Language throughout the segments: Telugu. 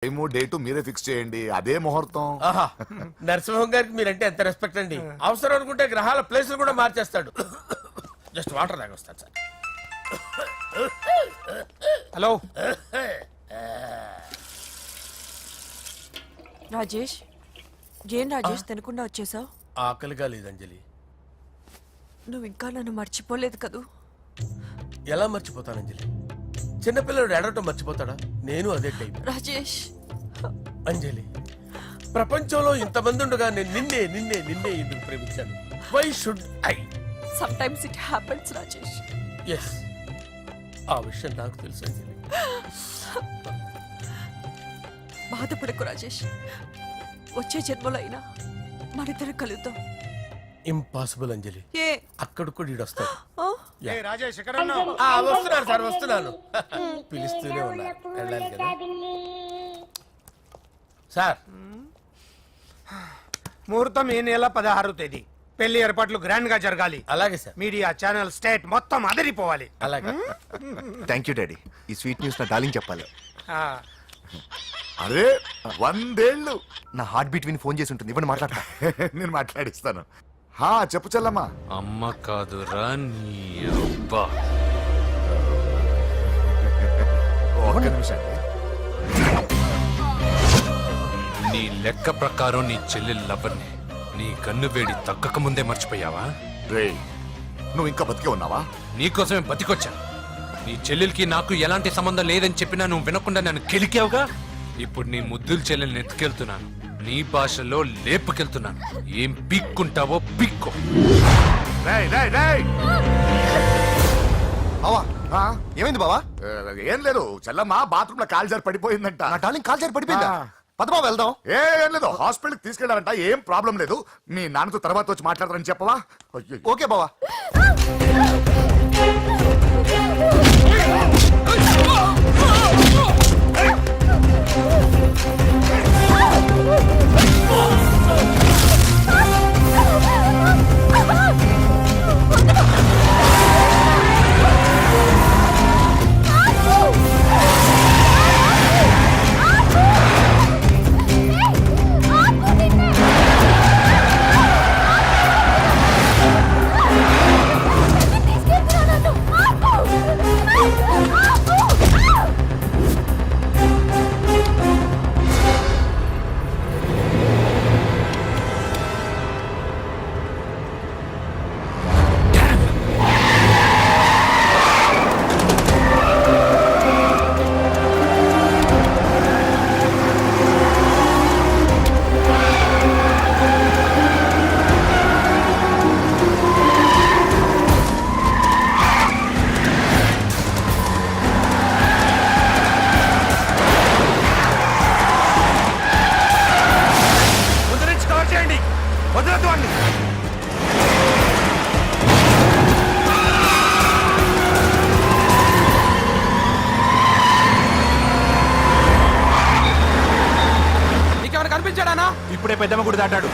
టైము డేటు మీరే ఫిక్స్ చేయండి, అదే ముహూర్తం. ఆహా నరసింహం గారికి మీరంటే ఎంత రెస్పెక్ట్ అండి. అవసరం అనుకుంటే గ్రహాల ప్లేసులు కూడా మార్చేస్తాడు. జస్ట్ వాటర్ తాగొస్తాను సార్. హలో రాజేష్, ఏం రాజేష్ తినకుండా వచ్చేసావు? ఆకలిగా లేదు అంజలి. నువ్వు ఇంకా నన్ను మర్చిపోలేదు కదూ? ఎలా మర్చిపోతాను అంజలి? చిన్నపిల్లడు ఏడవటం మర్చిపోతాడా? నేను అదే టైప్. రాజేష్ అంజలి, ప్రపంచంలో ఇంతమంది ఉండగా నేను నిన్నే నిన్నే నిన్నే ఎందుకు ప్రేమించాను? Why should I? Sometimes it happens Rajesh. Yes, ఆ విషయం నాకు తెలుసు అంజలి. బాధపడకు రాజేష్, వచ్చే జన్మలో అయినా మనిద్దరు కలుద్దాం. ఇంపాసిబుల్ అంజలి. ఏ అక్కడ కూడా ఈడొస్తాడు. ఆ? రాజేష్ ఎక్కడ వస్తున్నాను సార్, వస్తున్నాను. పిలుస్తూనే ఉన్నారు, వెళ్ళాలి కదా సార్. ముహూర్తం ఈ నెల 16వ తేదీ. పెళ్లి ఏర్పాట్లు గ్రాండ్ గా జరగాలి. అలాగే సార్. మీడియా ఛానల్ స్టేట్ మొత్తం అదిరిపోవాలి. అలాగే. Thank you daddy. ఈ స్వీట్ న్యూస్ నా డార్లింగ్ చెప్పాలి. ఆ, అరే 100 ఏళ్ళు. నా హార్ట్ బీట్ విని ఫోన్ చేసి ఉంటుంది, ఇవ్వండి మాట్లాడతా. నేను మాట్లాడిస్తాను. హా చెప్పు చెల్లమ్మా. అమ్మ కాదురా నీ అబ్బా. ఒక్క నిమిషం. నీ లెక్క ప్రకారం నీ చెల్లెలు లవర్ని నీ కన్ను వేడి తగ్గక ముందే మర్చిపోయావా? రే నువ్వు ఇంకా బతికే ఉన్నావా? నీకోసమే బతికొచ్చాను. నీ చెల్లెలకి నాకు ఎలాంటి సంబంధం లేదని చెప్పినా నువ్వు వినకుండా నన్ను కెలికావుగా. ఇప్పుడు నీ ముద్దుల చెల్లెల్ని ఎత్తుకెళ్తున్నాను, నీ భాషలో లేపుకెళ్తున్నాను. ఏం పీక్కుంటావో పీక్కో. రేయ్ రేయ్ రేయ్. బావా ఆ? ఏమైంది బావా? ఏం లేదు, చెల్లమ్మ బాత్రూమ్ లో కాలు జారి పడిపోయిందంట. నా డార్లింగ్ కాల్ చేరి పడిపోయిందా? ఆ. పద బావ వెళ్దాం. ఏం లేదు, హాస్పిటల్కి తీసుకెళ్ళారంట. ఏం ప్రాబ్లం లేదు. మీ నాన్నతో తర్వాత వచ్చి మాట్లాడతారని చెప్పవా? అయ్యో. ఓకే బావా. ఇప్పుడే పెద్దమ్మ గుడి దాటాడు.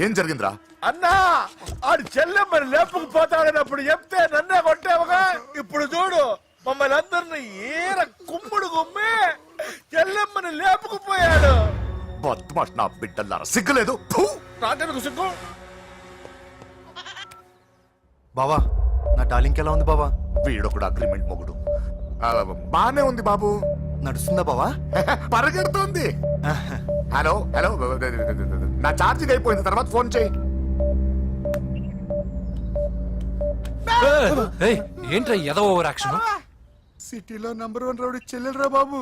ఏం జరిగిందిరా? అన్నా, ఆడు చెల్లెమ్మని లేపుకుపోతాడన్నప్పుడు చెప్తే నన్నే కొట్టావుగా. ఇప్పుడు చూడు, మమ్మల్ని అందరిని ఏర కుమ్ముడు గుమ్మి చెల్లెమ్మని లేపుకుపోయాడు. బద్మాష్ నా బిడ్డల్లారా, సిగ్గులేదు? ఫు! నాకెందుకు సిగ్గు? బావా నా డార్లింగ్ ఎలా ఉంది బావా? వీడొకడు అగ్రిమెంట్ మొగుడు. బానే ఉంది బాబు. నడుస్తుందా బావా? పరిగెడుతోంది. హలో హలో, నా ఛార్జింగ్ అయిపోయింది, తర్వాత ఫోన్ చేయి. ఏంట్రా ఎదో ఓవర్ యాక్షన్? సిటీలో #1 రౌడీ చెల్లెలరా బాబు.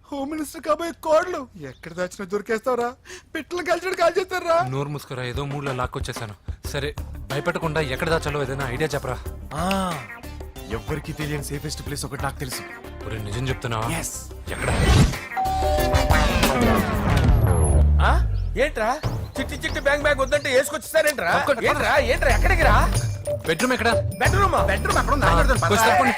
హోమ్ మినిస్టర్ కాబోయే కోడ్లు ఎక్కడ దాచిన దొరికేస్తావరా? పిట్టలు కలిసి కాల్ చేస్తారా? నోరు ముసుకురా, ఏదో మూడ్లో లాక్కొచ్చేసాను. సరే భయపెట్టకుండా ఎక్కడ దాచాలో ఏదైనా ఐడియా చెప్పరా? ఎవ్వరికి తెలియని సేఫెస్ట్ ప్లేస్ ఒకటి నాకు తెలుసు. ఒరే నిజం చెప్తున్నావా? ఎస్. ఎక్కడ? ఆ? ఏంట్రా చిట్టి చిట్టి బ్యాంగ్ బ్యాంగ్ వద్దంటే వేసుకొచ్చిస్తారేంట్రా? తప్పకుండా. ఏంట్రా ఏంట్రా ఎక్కడికి రా? బెడ్రూమ్ ఎక్కడ? బెడ్రూమ్ బెడ్రూమ్ అక్కడ ఉంది, కొంచెం తప్పండి.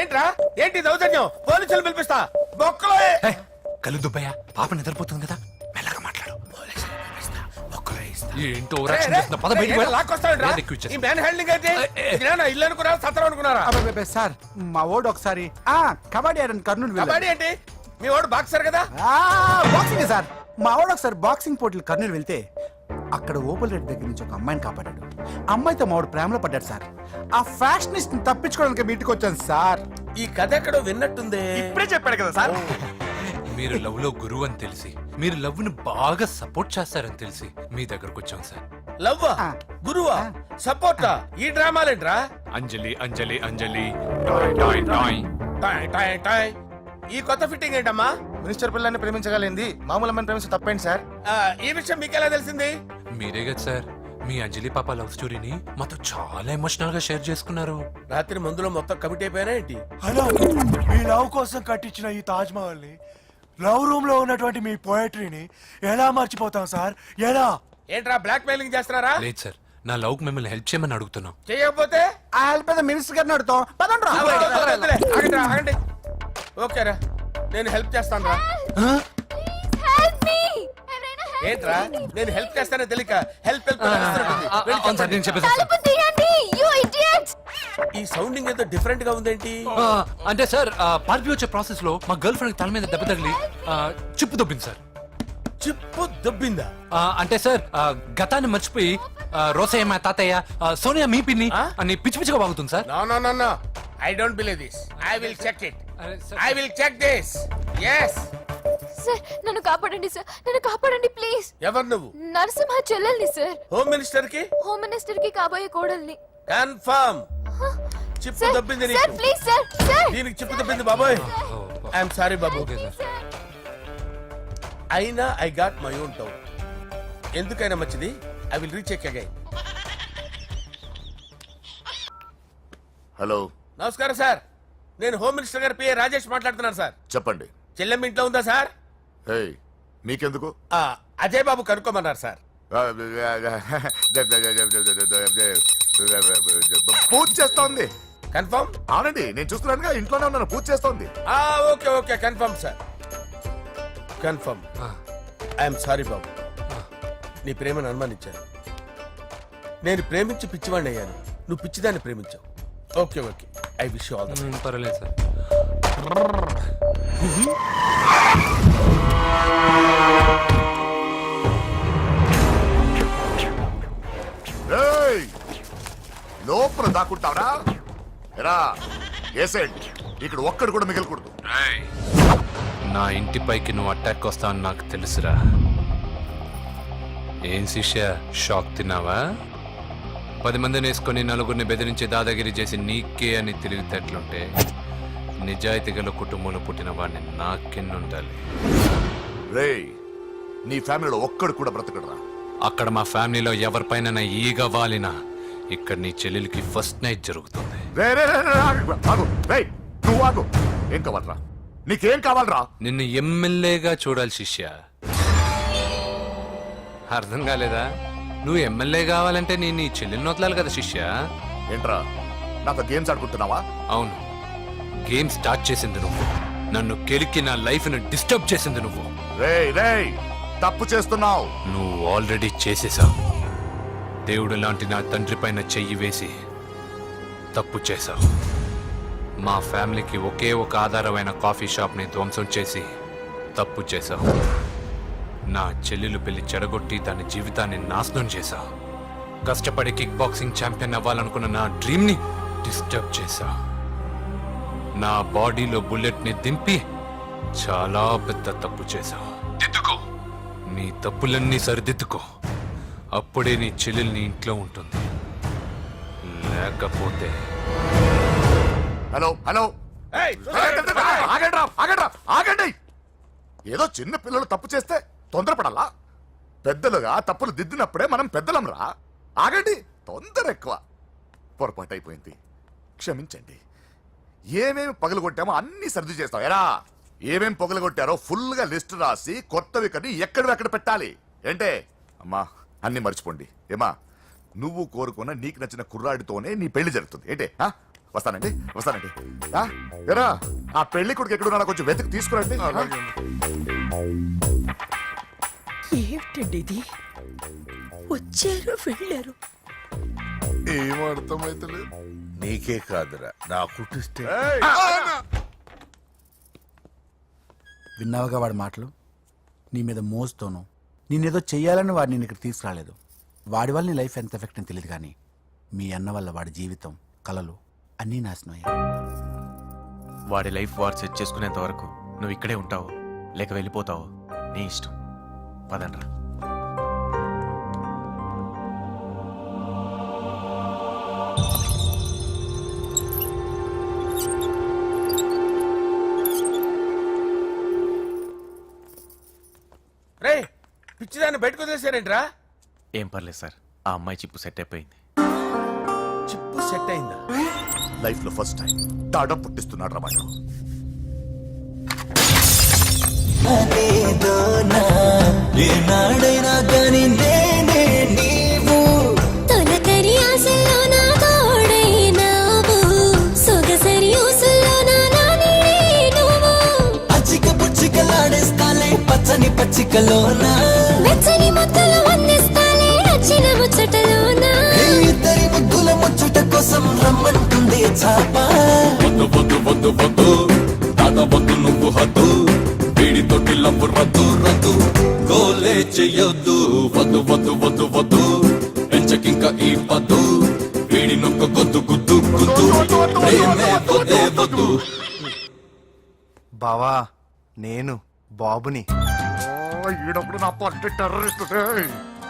ఏంట్రా ఏంటి దౌర్జన్యం? పోలీసులు పిలిపిస్తా బొక్కలో ఏయ్, కళ్ళు దుబ్బయ్యా, పాప నిద్రపోతుంది కదా, మెల్లగా మాట్లాడు. ఏంటో ఓవరాక్షన్ చేస్తున్నా. పద బయటికి వెళ్ళు. ఏది ఎక్కువ ఇచ్చేస్తా. ఇల్లు అనుకున్నారా సత్రం అనుకున్నారా? అబ్బబ్బబ్బే, సార్ మా ఓడు ఒకసారి కబడ్డీ ఆడని కర్నూలు వెళ్ళాడు. కబడ్డీ ఏంటి? మీ వాడు బాక్సర్ కదా? Boxing sir. మా వాడు ఒకసారి బాక్సింగ్ పోటీలు కర్నూలు వెళ్తే అక్కడ ఓపెల్ రెడ్డి దగ్గర నుంచి ఒక అమ్మాయిని కాపాడాడు. అమ్మాయితో మా వాడు ప్రేమలో పడ్డాడు సార్. ఆ ఫ్యాషనిస్ట్ తప్పించుకోవడానికి మీ ఇంటికి వచ్చాను సార్. ఈ కథ ఎక్కడో విన్నట్టుంది. ఇప్పుడే చెప్పాడు కదా సార్. మీరు లవ్ లో గురువు అని తెలిసి, మీరు లవ్ ను బాగా సపోర్ట్ చేస్తారని తెలిసి మీ దగ్గరకు వచ్చాం సార్. లవ్వా గురువా సపోర్టా? ఈ డ్రామాలేంట్రా? అంజలి అంజలి అంజలి టాయ్ టాయ్ టాయ్. టాయ్ టాయ్ టాయ్. ఈ కొత్త ఫిట్టింగ్ ఏంటమ్మా? మినిస్టర్ పిల్లల్ని ప్రేమించగలిగింది మామూలు అమ్మని ప్రేమించి తప్పేంటి సార్? ఈ విషయం మీకెలా తెలిసింది? మీరే కదా సార్ మీ అంజలి పాప లవ్ స్టోరీని మాతో చాలా ఎమోషనల్ గా షేర్ చేసుకున్నారు. రాత్రి మందులో మొత్తం కమిట్ అయిపోయినా ఏంటి? హలో, మీ లవ్ కోసం కట్టించిన ఈ తాజ్ మహల్ ని, లవ్ రూమ్ లో ఉన్నటువంటి మీ పోయట్రీని ఎలా మర్చిపోతాం సార్? ఎలా? ఏంట్రా బ్లాక్ మెయిలింగ్ చేస్తున్నారా? లేదు సార్, నా లవ్ కు మిమ్మల్ని హెల్ప్ చేయమని అడుగుతున్నాం. చేయకపోతే ఆ హెల్ప్ మినిస్టర్ గారిని అడుగుతాం. పదండి రా. వద్దులే, ఆగండి రా, ఆగండి. ఓకేరా, నేను హెల్ప్ చేస్తాను రా. ఏంట్రా నేను హెల్ప్ చేస్తానో తెలియక హెల్ప్ హెల్ప్ అని అరుస్తున్నట్టుంది. వెళ్ళి అవును సార్, నేను చెప్పేసాను సార్. ఈ సౌండింగ్ ఏదో డిఫరెంట్ గా ఉందేంటి? అంటే సార్ పార్టీ వచ్చే ప్రాసెస్ లో మా గర్ల్ ఫ్రెండ్ తల మీద దెబ్బ తగిలి చిప్పు దొబ్బింది సార్. చిప్పు దొబ్బిందా? అంటే సార్ గతాన్ని మర్చిపోయి రోసయ్య మా తాతయ్య, సోనియా మీ పిన్ని అని పిచ్చి పిచ్చిగా వాగుతుంది sir. No no no no, I don't believe this. I will check it. అరే sir. I will check this. yes. Sir నన్ను కాపాడండి సార్, నన్ను కాపాడండి ప్లీజ్. ఎవరు నువ్వు? నరసింహ చెల్లెల్ని సార్, హోమ్ మినిస్టర్ కి హోమ్ మినిస్టర్ కి కాబోయే కోడల్ని. కన్ఫర్మ్ చిప్పు సార్ దొబ్బింది సార్ నీకు. ప్లీజ్ సార్, సార్ దీనికి చిప్పు దొబ్బింది బాబోయ్. ఐఎమ్ సారీ బాబు. Okay sir. అయినా I got my own town. ఎందుకైనా మంచిది, I will recheck again. Hello, నమస్కారం సార్, నేను హోమ్ మినిస్టర్ గారి పిఏ రాజేష్ మాట్లాడుతున్నాను సార్. చెప్పండి. చెల్లెమ్మ ఇంట్లో ఉందా సార్? హే, మీకెందుకు? అజయ్ బాబు కనుక్కోమన్నారు సార్. పూజ చేస్తోంది. కన్ఫర్మ్? అవునండి, నేను చూస్తున్నానుగా, ఇంట్లోనే ఉన్నాను, పూజ చేస్తోంది. Okay okay, confirm sir, confirm. I'm sorry బాబు, నీ ప్రేమను అనుమానించాను. నేను ప్రేమించి పిచ్చివాడిని అయ్యాను, నువ్వు పిచ్చిదాన్ని ప్రేమించావు. Okay okay, I wish you all the best. పర్వాలేదు సార్. ఏయ్, లోపల దాక్కుంటావరా? ఎరా ఏసేయండి, ఇక్కడ ఒక్కడు కూడా మిగలకూడదు. నా ఇంటిపైకి నువ్వు అటాక్ వస్తావని నాకు తెలుసురా. ఏం శిష్య, షాక్ తిన్నావా? 10 మందిని వేసుకొని నలుగురిని బెదిరించి దాదాగిరి చేసి నీకే అని తెలివితేటలుంటే నిజాయితీ గల కుటుంబంలో పుట్టిన వాడిని నాకెన్నుండాలి. రేయ్, నీ ఫ్యామిలీలో ఒక్కడు కూడా బ్రతకడరా. అక్కడ మా ఫ్యామిలీలో ఎవరిపైన ఈగ వాలినా ఇక్కడ నీ చెల్లెలికి ఫస్ట్ నైట్ జరుగుతుంది. రే రే రే రే, ఆగు, ఆగు. రేయ్, నువ్వు ఆగు. ఏం కావాలరా? నీకేం కావాలరా? నిన్ను ఎమ్మెల్యేగా చూడాలి శిష్య. అర్థం కాలేదా? నువ్వు ఎమ్మెల్యే కావాలంటే నేను నీ చెల్లెల్ని వదలాలి కదా శిష్య. ఏంట్రా, నాతో గేమ్స్ ఆడుకుంటున్నావా? అవును, గేమ్ స్టార్ట్ చేసింది నువ్వు, నన్ను కెలికి నా లైఫ్ ను డిస్టర్బ్ చేసింది నువ్వు. రేయ్ రేయ్, తప్పు చేస్తున్నావు. నువ్వు ఆల్రెడీ చేసేసావు. దేవుడు లాంటి నా తండ్రి పైన చెయ్యి వేసి తప్పు చేశావు. మా ఫ్యామిలీకి ఒకే ఒక ఆధారమైన కాఫీ షాప్ని ధ్వంసం చేసి తప్పు చేశావు. నా చెల్లెలు పెళ్లి చెడగొట్టి దాని జీవితాన్ని నాశనం చేశావు. కష్టపడి కిక్ బాక్సింగ్ ఛాంపియన్ అవ్వాలనుకున్న నా డ్రీమ్ని డిస్టర్బ్ చేశావు. నా బాడీలో బుల్లెట్ని దింపి చాలా పెద్ద తప్పు చేశావు. దిద్దుకో, నీ తప్పులన్నీ సరిదిద్దుకో, అప్పుడే నీ చెల్లెలు నీ ఇంట్లో ఉంటుంది. లేకపోతే హలో హలో, ఏయ్, ఆగండి, ఆగండి, ఆగండి. ఏదో చిన్న పిల్లలు తప్పు చేస్తే తొందరపడాలా? పెద్దలుగా తప్పులు దిద్దినప్పుడే మనం పెద్దలం రా. ఆగండి, తొందర ఎక్కువ. పొరపాటు అయిపోయింది, క్షమించండి. ఏమేమి పగలగొట్టామో అన్ని సర్ది చేస్తాం. ఎరా ఏమేం పగలగొట్టారో ఫుల్ గా లిస్ట్ రాసి కొత్తవి కని ఎక్కడ పెట్టాలి. ఏంటే అమ్మా, అన్ని మర్చిపోండి. ఏమా, నువ్వు కోరుకున్న నీకు నచ్చిన కుర్రాడితోనే నీ పెళ్లి జరుగుతుంది. ఏంటే వస్తానండి. ఎరా ఆ పెళ్లి కొడుకు ఎక్కడున్నా కొంచెం వెతికి తీసుకురండి. ఏమిటండి ఇది? వచ్చారు వెళ్ళారు. ఏం అర్థమైతలేదు. నీకే కాదురా, నా కుట్టిస్తే విన్నావుగా వాడి మాటలు. నీ మీద మోజుతోనూ నేనేదో చెయ్యాలని వాడిని నేను ఇక్కడ తీసుకురాలేదు. వాడి వల్ల నీ లైఫ్ ఎంత ఎఫెక్ట్ అని తెలియదు, కానీ మీ అన్న వల్ల వాడి జీవితం, కలలు అన్నీ నాశనం అయ్యాయి. వాడి లైఫ్ వాడు సెట్ చేసుకునేంత వరకు నువ్వు ఇక్కడే ఉంటావు లేక వెళ్ళిపోతావు, నీ ఇష్టం. పదండ్రా. రే పిచ్చిదాన్ని బయటకు వదిలేశారేంట్రా? ఏం పర్లేదు సార్, ఆ అమ్మాయి చిప్పు సెట్ అయిపోయింది. చిప్పు సెట్ అయిందా? లైఫ్ లో ఫస్ట్ టైం తాడ పుట్టిస్తున్నాడు రా వాడు. తొలకరి ఆశల్లో నా తోడైనావు, సొగసరి ఊసుల్లో నా నానివే నువ్వు. పచ్చని పచ్చికలోన వెచ్చని ముద్దలు అందిస్తాలే నచ్చిన ముచ్చటలోన. ఇద్దరి ముద్దుల ముచ్చట కోసం రమ్మంటుంది చాప. వద్దు వద్దు వద్దు వద్దు దాదా వద్దు నువ్వు హద్దు, వీడి తోటి లవ్వు రద్దు రద్దు, గోలే చెయ్యొద్దు. వద్దు వద్దు వద్దు వద్దు పెంచకింక ఈ పద్దు, వీడి నొక్క గొద్దు గుద్దు గుద్దు, ప్రేమే వద్దే వద్దు. బావా, నేను బాబుని. ఈడప్పుడు నా పట్టి టెర్రరిస్ట్.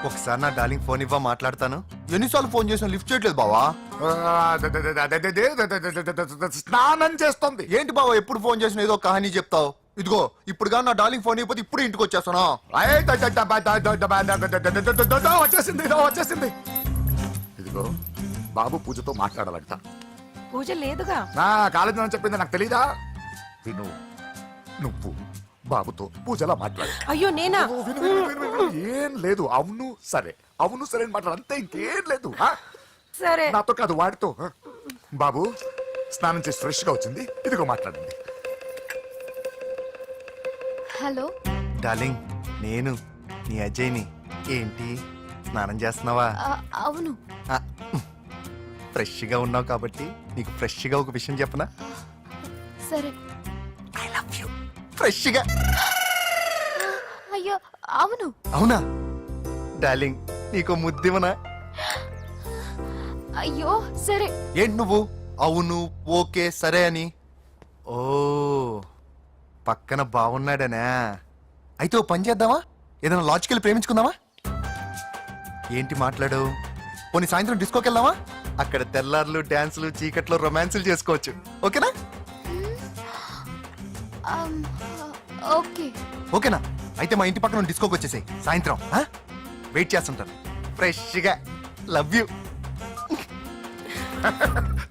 ఒకసారి నా డార్లింగ్ ఫోన్ ఇవ్వ, మాట్లాడతాను. ఎన్నిసార్లు ఫోన్ చేసినా లిఫ్ట్ చేయట్లేదు బావా. స్నానం చేస్తుంది. ఏంటి బావా, ఎప్పుడు ఫోన్ చేసినా ఏదో కహానీ చెప్తావు. ఇదిగో ఇప్పుడు కానీ నా డార్లింగ్ ఫోన్ ఇవ్వకపోతే ఇప్పుడు ఇంటికి వచ్చేస్తాను. వచ్చేసింది. ఇదిగో బాబు పూజతో మాట్లాడాలంట. పూజ లేదుగా. నా కాలేజీ అని చెప్పింది నాకు తెలీదా? విను, నువ్వు బాబుతో పూజలా మాట్లాడు. అయ్యో నేనా? విను. ఏం లేదు. అవును సరే అని మాట్లాడు, అంతే, ఇంకేం లేదు. సరే. నాతో కాదు, వాడితో. బాబు స్నానం చేసి ఫ్రెష్ గా వచ్చింది, ఇదిగో మాట్లాడండి. హలో డార్లింగ్, నేను నీ అజయ్ని. ఏంటి స్నానం చేస్తున్నావా? అవును. ఫ్రెష్ గా ఉన్నావు కాబట్టి నీకు ఫ్రెష్ గా ఒక విషయం చెప్పనా? సరే. I love you. ఫ్రెష్ గా. అయ్యో అవును. అవునా డార్లింగ్, నీకు ముద్దివనా? అయ్యో సరే. ఏంటి నువ్వు అవును ఓకే సరే అని? ఓ, పక్కన బాగున్నాడనా? అయితే ఓ పని చేద్దామా, ఏదైనా లాజికల్ ప్రేమించుకుందామా? ఏంటి మాట్లాడు? పోనీ సాయంత్రం డిస్కోకి వెళ్దామా? అక్కడ తెల్లార్లు డాన్సులు, చీకట్లో రొమాన్సులు చేసుకోవచ్చు. ఓకేనా? ఓకే. ఓకేనా? అయితే మా ఇంటి పక్కన డిస్కోకి వచ్చేసాయి సాయంత్రం. వెయిట్ చేస్తుంటాను ఫ్రెష్గా. Love you.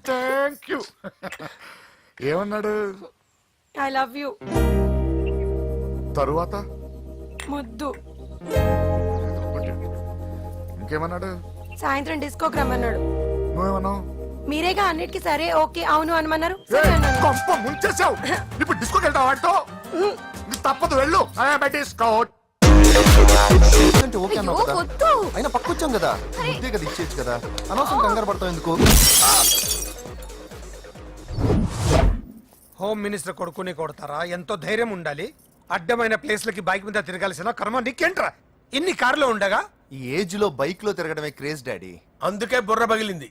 Thank you. ఏమన్నాడు? I love you. తరువాత ముద్దు. ఇంకేమన్నాడు? సాయంత్రం డిస్కోకి రమ్మన్నాడు. నువ్వేమన్నావు? మీరేగా అన్నిటికీ సరే ఓకే అవును అనమన్నారు. సరే అన్నాను. కొంప ముంచేసావు. ఇప్పుడు డిస్కోకి వెళ్తావు వాటితో? తప్పదు, వెళ్ళు. డిస్కో. అంటే ఓకే అన్నావు అయ్యో, కదా, వద్దు. అయినా పక్క వచ్చాం కదా, ముద్దే కదా ఇచ్చేయచ్చు కదా, అనవసరం కంగారు పడతావు ఎందుకు? హోమ్ మినిస్టర్ కొడుకుని కొడతారా? ఎంతో ధైర్యం ఉండాలి. అడ్డమైన ప్లేస్లకి బైక్ మీద తిరగాల్సిన కర్మ నీకేంట్రా? ఇన్ని కార్లో ఉండగా ఈ ఏజ్ లో బైక్ లో తిరగడమే క్రేజ్ డాడీ. అందుకే బుర్ర పగిలింది.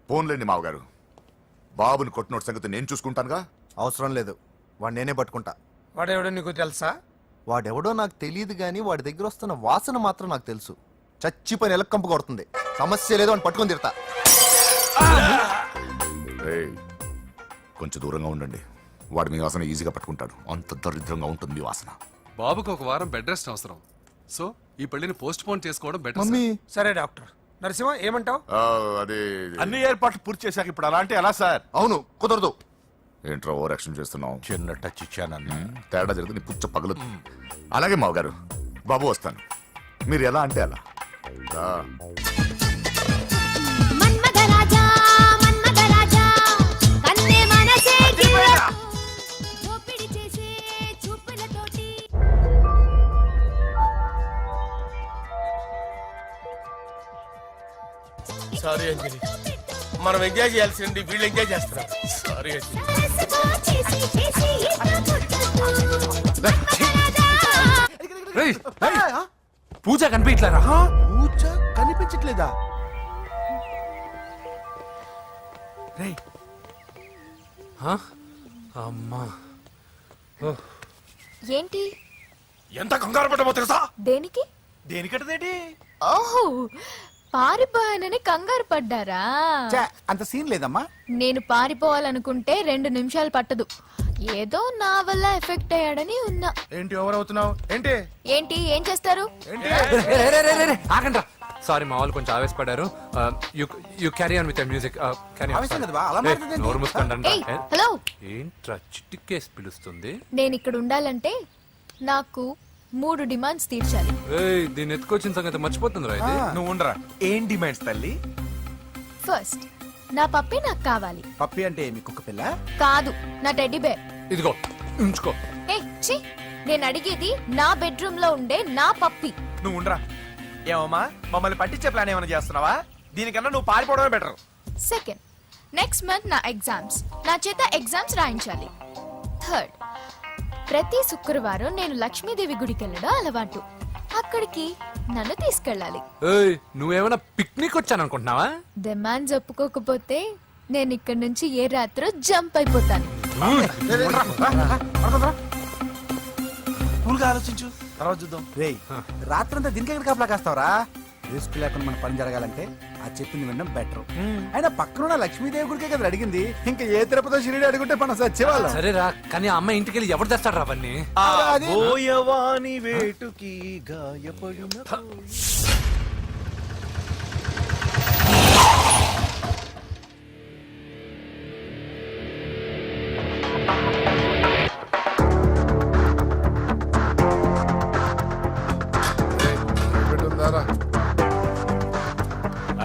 ఫోన్లేండి మావగారు, బాబుని కొట్టినోటి సంగతి నేను చూసుకుంటానుగా. అవసరం లేదు, వాడు నేనే పట్టుకుంటా. వాడెవడో నీకు తెలుసా? వాడెవడో నాకు తెలియదు కానీ వాడి దగ్గర వస్తున్న వాసన మాత్రం నాకు తెలుసు. చచ్చిపోయిన ఎలక్కంపు కొడుతుంది. సమస్య లేదు అని పట్టుకొని తిడతా. కొంచెం దూరంగా ఉండండి, వాడు మీ వాసన ఈజీగా పట్టుకుంటాడు. అంత దరిద్రంగా ఉంటుంది మీ వాసన. బాబుకు ఒక వారం బెడ్ రెస్ట్ అవసరం. సో ఈ పెళ్లిని పోస్ట్ పోన్ చేసుకోవడం బెటర్ మమ్మీ సరే డాక్టర్ నరసింహ ఏమంటావు? అది అన్ని ఏర్పాట్లు పూర్తి చేశాక ఇప్పుడు అలాంటి ఎలా సార్? అవును కుదరదు. ఏంట్రా ఓవర్ యాక్షన్ చేస్తున్నావు? చిన్న టచ్ ఇచ్చానన్న. తేడా జరిగితే నీ పుచ్చ పగలు. అలాగే మావగారు, బాబు వస్తాను. మీరు ఎలా అంటే అలా. రా. మన్మథరాజా మన్మథరాజా కన్నే మనసే దోపిడి చేసే చూపులతోటి సారీ అంజలి, మనం ఎంజాయ్ చేయాల్సింది వీళ్ళు ఎంజాయ్ చేస్తున్నారు. సారీ అంజలి. చేసి చేసి రేయ్, పూజ కనిపించలేరా? పూజ కనిపించట్లేదా? రేయ్ అమ్మా, ఏంటి ఎంత కంగారు పడ్డమో తెలుసా? దేనికి? దేనికట్టదేంటి? ఓహో పారిపోయానని కంగారు పడ్డారా? ఛే, అంత సీన్ లేదమ్మా. నేను పారిపోవాలనుకుంటే 2 నిమిషాలు పట్టదు. ఏదో నా వల్ల ఎఫెక్ట్ అయ్యాడని ఉన్నా. ఏంటి ఓవర్ అవుతున్నావు? ఏంటి ఏంటి ఏం చేస్తారు? ఆగండ్రా. సారీ, మా వాళ్ళు కొంచెం ఆవేశపడ్డారు. You carry on with music. ఆవేశం కదా బా, అలా మాట్లాడేదేంటి? నోరు మూసుకోండి. ఏయ్, హలో. ఏంట్రా చిట్టికేసి పిలుస్తుంది? నేను ఇక్కడ ఉండాలంటే నాకు 3 డిమాండ్స్ తీర్చాలి. ఏయ్, దీన్ని ఎత్తుకొచ్చిన సంగతి మర్చిపోతుందిరా ఇది. నువ్వు ఉండరా. ఏం డిమాండ్స్ తల్లి? ఫస్ట్, నా పప్పి నాకు కావాలి. పప్పి అంటే మీ కుక్క పిల్ల? కాదు, నా టెడ్డీ బేర్. ఇదిగో ఉంచుకో. ఏ ఛీ, నేను అడిగేది నా బెడ్రూమ్ లో ఉండే నా పప్పి. నువ్వు ఉండరా. ఏమమ్మా, మమ్మల్ని పట్టించే ప్లాన్ ఏమైనా చేస్తున్నావా? దీనికన్నా నువ్వు పారిపోవడమే బెటర్. సెకండ్, నెక్స్ట్ మంత్ నా ఎగ్జామ్స్, నా చేత ఎగ్జామ్స్ రాయించాలి. థర్డ్, ప్రతి శుక్రవారం నేను లక్ష్మీదేవి గుడికి వెళ్ళడం అలవాటు. అక్కడికి నన్ను తీసుకెళ్ళాలి. ఏయ్, నువ్వేమైనా పిక్నిక్ వచ్చాను అనుకుంటున్నావా? డిమాండ్స్ ఒప్పుకోకపోతే నేను ఇక్కడ నుంచి ఏ రాత్రో జంప్ అయిపోతాను. కూల్గా ఆలోచించు, తర్వాత చూద్దాం. రేయ్ రాత్రంతా దీనికి ఎక్కడ కాపలా కాస్తావరా? రిస్క్ లేకుండా మన పని జరగాలంటే ఆ చెప్పింది వినడం బెటర్. అయినా పక్కన లక్ష్మీదేవి గుడికే కదా అడిగింది. ఇంకా ఏ తిరుపతి షిరిడి అడుగుంటే మనం సచ్చేవాళ్ళం. సరేరా, కానీ ఆ అమ్మాయి ఇంటికి వెళ్ళి ఎవరు తెస్తాడు రా అవన్నీ? అది- బోయవాని వేటుకి గాయపడిన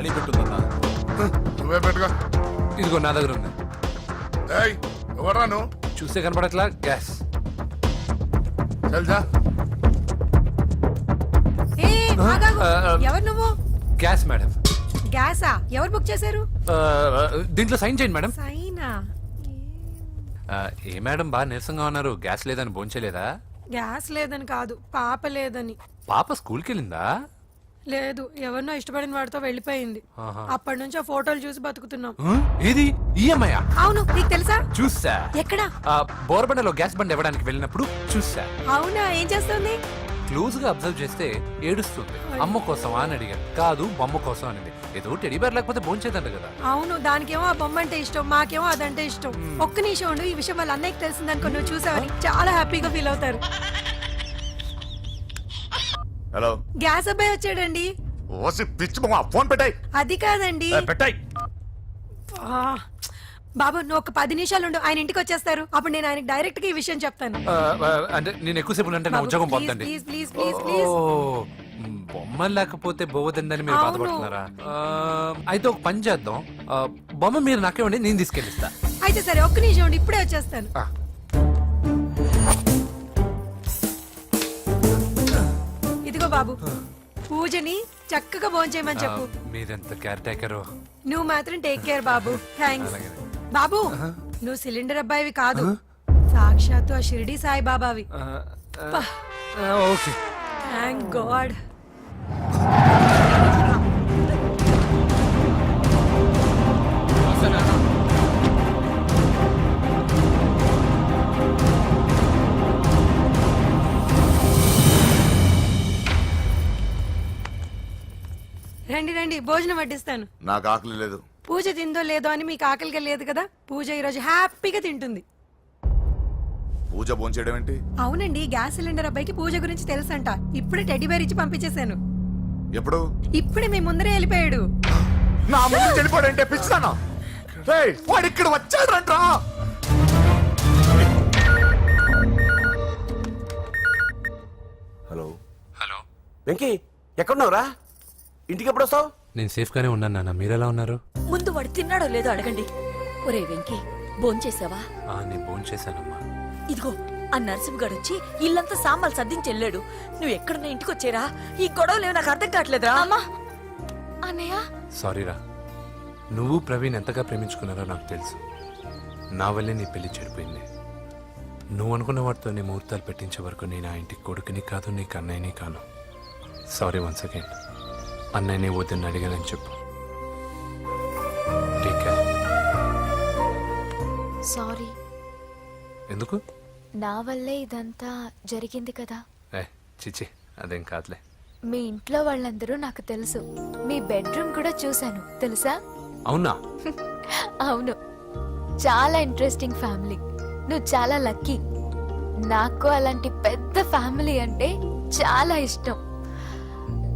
అడి పెట్టుందన్నా. నువ్వే పెట్టుకో. ఇదిగో నా దగ్గర ఉంది. ఏయ్, ఎవడ్రా నువ్వు? చూస్తే కనపడట్లా? గ్యాస్. చల్జా. ఎవరు నువ్వు? Gas madam. గ్యాసా? ఎవరు బుక్ చేశారు? దీంట్లో సైన్ చేయండి మేడం. సైనా? ఏ మేడం బాగా నీరసంగా ఉన్నారు? గ్యాస్ లేదని భోంచలేదా? గ్యాస్ లేదని కాదు, పాప లేదని. పాప స్కూల్కి వెళ్ళిందా? లేదు, ఎవరినో ఇష్టపడిన వాడితో వెళ్ళిపోయింది. ఆహా. అప్పటి నుంచి ఆ ఫోటోలు చూసి బతుకుతున్నాం. ఏది ఈఎంఐ? అవును, నీకు తెలుసా? చూసా. ఎక్కడా? బోర్బండలో గ్యాస్ బండ్ ఇవ్వడానికి వెళ్ళినప్పుడు చూసా. అవునా, ఏం చేస్తుంది? క్లోజ్ గా అబ్జర్వ్ చేస్తే ఏడుస్తుంది. అమ్మ కోసమా అని అడిగాను. కాదు, బొమ్మ కోసం అనింది. ఏదో టెడీ బేర్ లేకపోతే భోంచేదంట కదా. అవును, దానికేమో ఆ బొమ్మ అంటే ఇష్టం, మాకేమో అదంటే ఇష్టం. ఒక్క నిమిషం ఉండు, ఈ విషయం వాళ్ళ అన్నయ్యకి తెలిసిందనుకో, నువ్వు చూసావని చాలా హ్యాపీగా ఫీల్ అవుతారు. హలో, గ్యాస్ అబ్బాయి వచ్చాడండి. ఓసి పిచ్చి బొమ్మ, ఫోన్ పెట్టాయి. అది కాదండి. పెట్టాయి. ఆ, బాబు నువ్వు ఒక 10 నిమిషాలు ఉండు, ఆయన ఇంటికి వచ్చేస్తారు. అప్పుడు నేను ఆయనకి డైరెక్ట్ గా ఈ విషయం చెప్తాను. అంటే నేను ఎక్కువసేపు అంటే నా బాబు, ఉద్యోగం ప్లీజ్, పోతుంది. Please, please, please, please. బొమ్మ లేకపోతే బోవదందని మీరు అవును. బాధపడుతున్నారా? అయితే ఒక పని చేద్దాం. బొమ్మ మీరు నాకేమండి, నేను తీసుకెళ్ళిస్తా. అయితే సరే, ఒక్క నిమిషం ఉండి ఇప్పుడే వచ్చేస్తాను. ఆ. ఇదిగో బాబు, పూజని చక్కగా భోంచేయమని చెప్పు. మీరెంత కేర్ టేకరు. నువ్వు మాత్రం టేక్ కేర్ బాబు. థ్యాంక్స్ బాబు. నువ్వు సిలిండర్ అబ్బాయివి కాదు, సాక్షాత్తు ఆ షిరిడి సాయి బాబావి. ఓకే. Thank God. రండి రండి, భోజనం వడ్డిస్తాను. నాకు ఆకలి లేదు. పూజ తిందో లేదో అని మీకు ఆకలిగా లేదు కదా. పూజ ఈరోజు హ్యాపీగా తింటుంది. పూజ భోంచేయడం ఏంటి? అవునండి, గ్యాస్ సిలిండర్ అబ్బాయికి పూజ గురించి తెలుసంట. ఇప్పుడే టెడ్డీ బేర్ ఇచ్చి పంపించేశాను. ఎప్పుడు? ఇప్పుడే మీ ముందరే వెళ్ళిపోయాడు. నా ముందు చెడిపోడంటే పిచ్చిదానా? రేయ్, వాడు ఇక్కడ వచ్చాడంట్రా. హలో హలో, వెంకీ, ఎక్కడున్నావురా? ఇంటికి ఎప్పుడు వస్తావు? నేను సేఫ్ గానే ఉన్నాను నాన్న. మీరెలా ఉన్నారు? ముందు వాడు తిన్నాడో లేదో అడగండి. ఒరే వెంకీ, భోంచేసావా? నేను ఫోన్ చేశానమ్మా. ఇదిగో ఆ నరసింహగాడు వచ్చి ఇల్లంతా సామాన్లు సర్దించి వెళ్ళాడు. నువ్వు ఎక్కడున్నా ఇంటికి వచ్చేరా? ఈ గొడవలేవు నాకు అర్థం కావట్లేదురా. అమ్మా అన్నయ్య సారీరా. నువ్వు ప్రవీణ్ ఎంతగా ప్రేమించుకున్నారో నాకు తెలుసు. నా వల్లే నీ పెళ్లి చెడిపోయింది. నువ్వు అనుకున్న వాటితో నీ ముహూర్తాలు పెట్టించే వరకు నేను ఆ ఇంటికి కొడుకుని కాదు, నీకు అన్నయ్యని కాను. Sorry once again. అన్నయ్యని వద్దని అడిగానని చెప్పు. Take care. సారీ, ఎందుకు? నా వల్లే ఇదంతా జరిగింది కదా. చిచి, అదేం కాదులే. మీ ఇంట్లో వాళ్ళందరూ నాకు తెలుసు. మీ బెడ్రూమ్ కూడా చూశాను, తెలుసా? అవునా? అవును, చాలా ఇంట్రెస్టింగ్ ఫ్యామిలీ. నువ్వు చాలా లక్కీ. నాకు అలాంటి పెద్ద ఫ్యామిలీ అంటే చాలా ఇష్టం.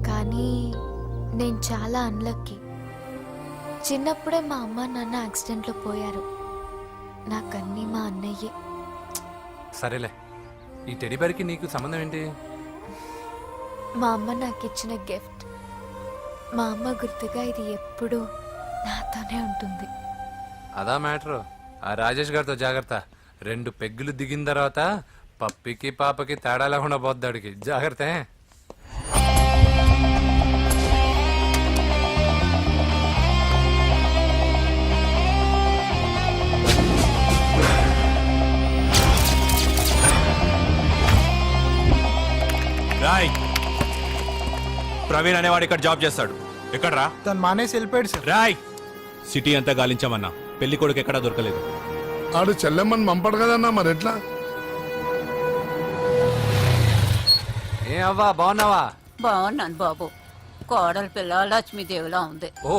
కానీ నేను చాలా అన్లక్కీ. చిన్నప్పుడే మా అమ్మ నాన్న యాక్సిడెంట్లో పోయారు. నాకన్నీ మా అన్నయ్యే. సరేలే, ఈ టెడీబేర్కి నీకు సంబంధం ఏంటి? మా అమ్మ నాకు ఇచ్చిన గిఫ్ట్. మా అమ్మ గుర్తుగా ఇది ఎప్పుడూ నాతోనే ఉంటుంది. అదా మ్యాటర్. ఆ రాజేష్ గారితో జాగ్రత్త. 2 పెగ్గులు దిగిన తర్వాత పప్పికి పాపకి తేడా లేకుండా పోద్దాడికి. జాగ్రత్త. రాయ్, ప్రవీణ్ అనేవాడు ఇక్కడ జాబ్ చేస్తాడు. ఎక్కడ్రా? తను మానేసి వెళ్ళిపోయాడు సార్. రాయ్, సిటీ అంతా గాలించామన్నా, పెళ్లి కొడుకు ఎక్కడా దొరకలేదు. ఆడు చెల్లెమ్మని పంపడు కదన్నా, మరి ఎట్లా? ఏ అవ్వా, బాగున్నావా? బాగున్నాను బాబు. కోడలి పిల్ల లక్ష్మీదేవిలా ఉంది. ఓ,